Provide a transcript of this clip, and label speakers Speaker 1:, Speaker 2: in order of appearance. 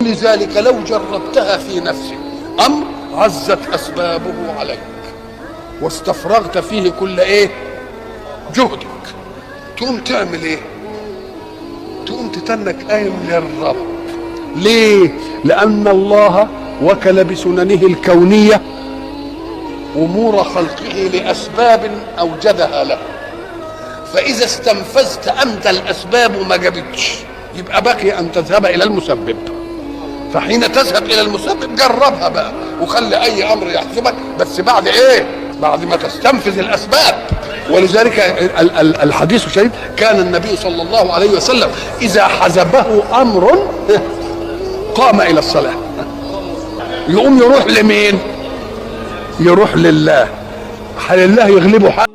Speaker 1: لذلك لو جربتها في نفسك أمر عزت أسبابه عليك واستفرغت فيه كل جهدك، تقوم تعمل تقوم تتنك قايم للرب. ليه؟ لأن الله وكل بسننه الكونية أمور خلقه لأسباب أوجدها له، فإذا استنفذت أنت الأسباب وما جابتش يبقى بقي أن تذهب إلى المسبب. فحين تذهب إلى المسبب جربها بقى وخلي أي أمر يحسبك، بس بعد بعد ما تستنفذ الأسباب. ولذلك الحديث الشريف كان النبي صلى الله عليه وسلم إذا حزبه أمر قام إلى الصلاة. يقوم يروح لمين؟ يروح لله. لله يغلبه حق